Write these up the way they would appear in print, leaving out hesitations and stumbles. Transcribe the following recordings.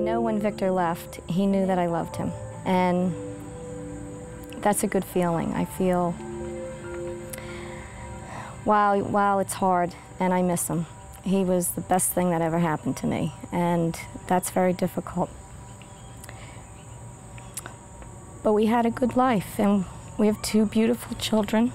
know when Victor left, he knew that I loved him. And that's a good feeling. I feel, while it's hard and I miss him, he was the best thing that ever happened to me. And that's very difficult. But we had a good life, and we have 2 beautiful children.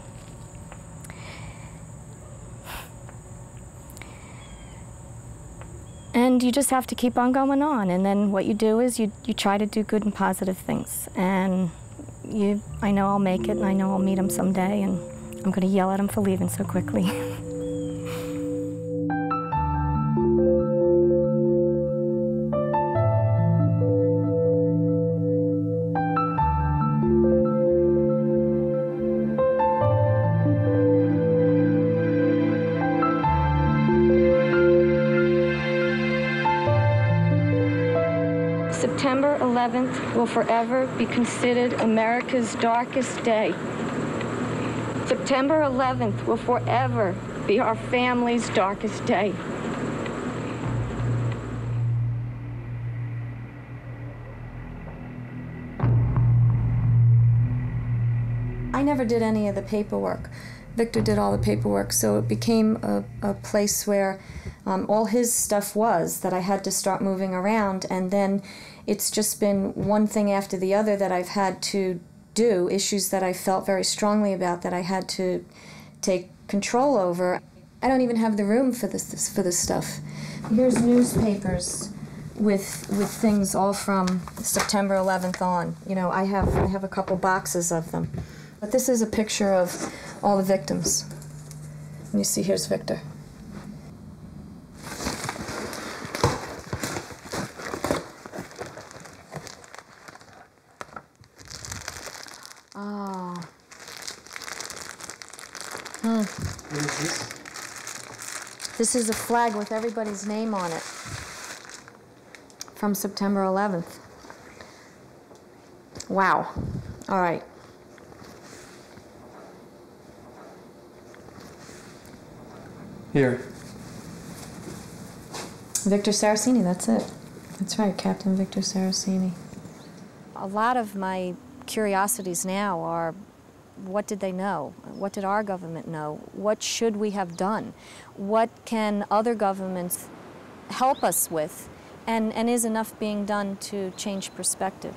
And you just have to keep on going on. And then what you do is you try to do good and positive things. And I know I'll make it, and I know I'll meet him someday, and I'm going to yell at him for leaving so quickly. September 11th will forever be considered America's darkest day. September 11th will forever be our family's darkest day. I never did any of the paperwork. Victor did all the paperwork, so it became a place where all his stuff was that I had to start moving around, and then it's just been one thing after the other that I've had to do, issues that I felt very strongly about that I had to take control over. I don't even have the room for this stuff. Here's newspapers with things all from September 11th on. You know, I have a couple boxes of them. But this is a picture of all the victims. And you see, here's Victor. Oh. What is this? This is a flag with everybody's name on it from September 11th. Wow. All right. Here. Victor Saracini, that's it. That's right, Captain Victor Saracini. A lot of my curiosities now are, what did they know? What did our government know? What should we have done? What can other governments help us with? And is enough being done to change perspective?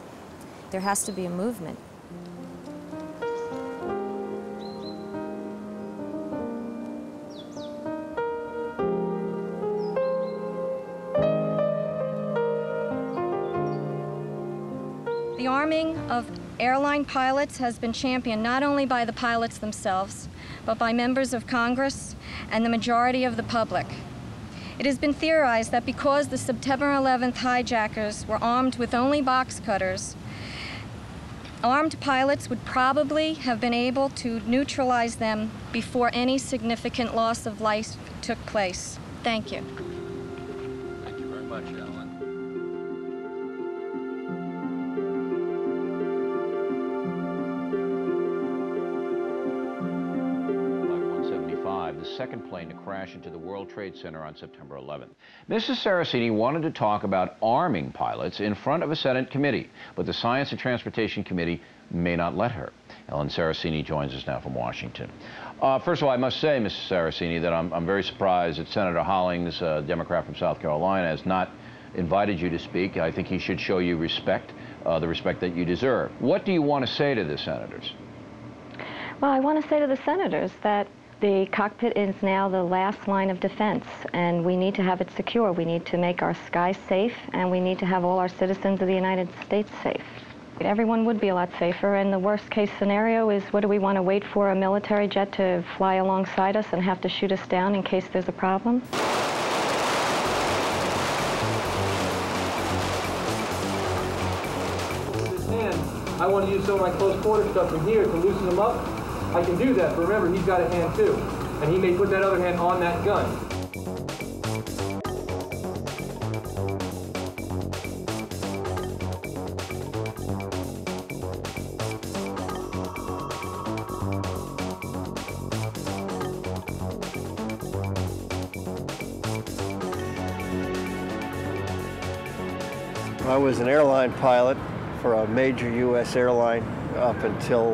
There has to be a movement. The arming of airline pilots has been championed not only by the pilots themselves, but by members of Congress and the majority of the public. It has been theorized that because the September 11th hijackers were armed with only box cutters, armed pilots would probably have been able to neutralize them before any significant loss of life took place. Thank you. Thank you very much, Helen. The second plane to crash into the World Trade Center on September 11th. Mrs. Saracini wanted to talk about arming pilots in front of a Senate committee, but the Science and Transportation Committee may not let her. Helen Saracini joins us now from Washington. First of all, I must say, Mrs. Saracini, that I'm very surprised that Senator Hollings, a Democrat from South Carolina, has not invited you to speak. I think he should show you respect, the respect that you deserve. What do you want to say to the senators? Well, I want to say to the senators that the cockpit is now the last line of defense, and we need to have it secure. We need to make our skies safe, and we need to have all our citizens of the United States safe. Everyone would be a lot safer, and the worst case scenario is, what do we want to wait for a military jet to fly alongside us and have to shoot us down in case there's a problem? His hand, I want to use some of my close quarter stuff in here to loosen them up. I can do that, but remember, he's got a hand too. And he may put that other hand on that gun. I was an airline pilot for a major U.S. airline up until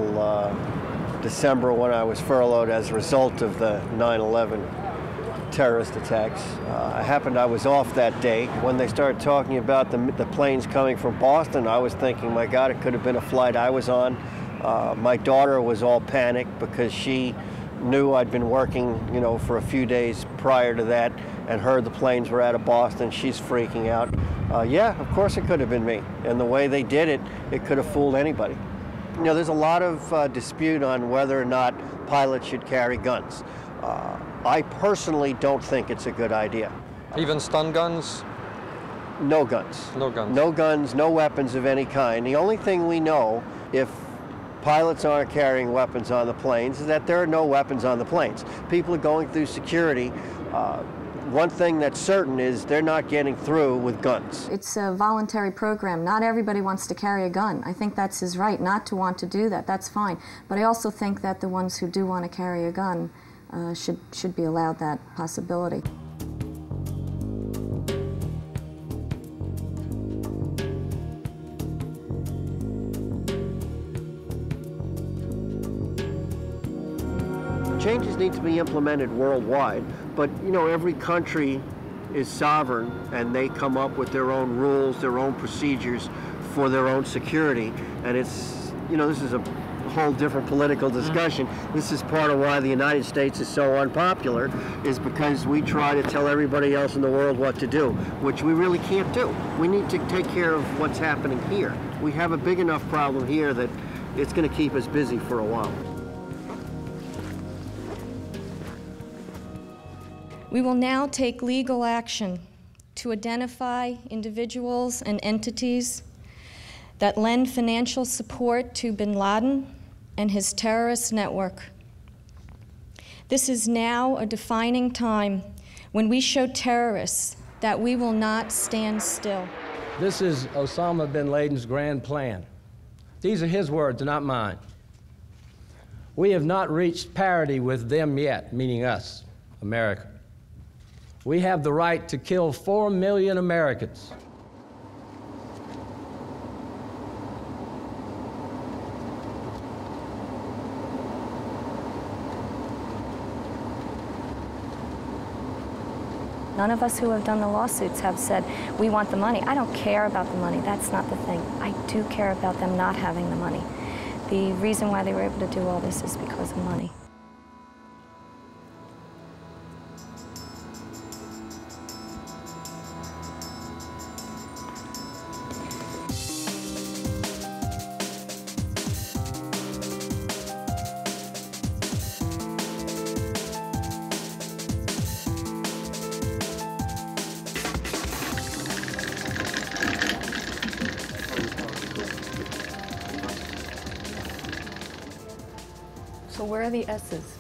December, when I was furloughed as a result of the 9/11 terrorist attacks. I was off that day. When they started talking about the planes coming from Boston, I was thinking, my God, it could have been a flight I was on. My daughter was all panicked because she knew I'd been working, for a few days prior to that, and heard the planes were out of Boston. She's freaking out. Yeah, of course it could have been me. And the way they did it, it could have fooled anybody. There's a lot of dispute on whether or not pilots should carry guns. I personally don't think it's a good idea. Even stun guns? No guns. No guns. No guns, no weapons of any kind. The only thing we know, if pilots aren't carrying weapons on the planes, is that there are no weapons on the planes. People are going through security. One thing that's certain is they're not getting through with guns. It's a voluntary program. Not everybody wants to carry a gun. I think that's his right not to want to do that. That's fine. But I also think that the ones who do want to carry a gun should be allowed that possibility. Changes need to be implemented worldwide, but every country is sovereign, and they come up with their own rules, their own procedures for their own security. And it's, this is a whole different political discussion. This is part of why the United States is so unpopular, is because we try to tell everybody else in the world what to do, which we really can't do. We need to take care of what's happening here. We have a big enough problem here that it's going to keep us busy for a while. We will now take legal action to identify individuals and entities that lend financial support to bin Laden and his terrorist network. This is now a defining time when we show terrorists that we will not stand still. This is Osama bin Laden's grand plan. These are his words, not mine. We have not reached parity with them yet, meaning us, America. We have the right to kill 4 million Americans. None of us who have done the lawsuits have said, we want the money. I don't care about the money. That's not the thing. I do care about them not having the money. The reason why they were able to do all this is because of money. So where are the S's?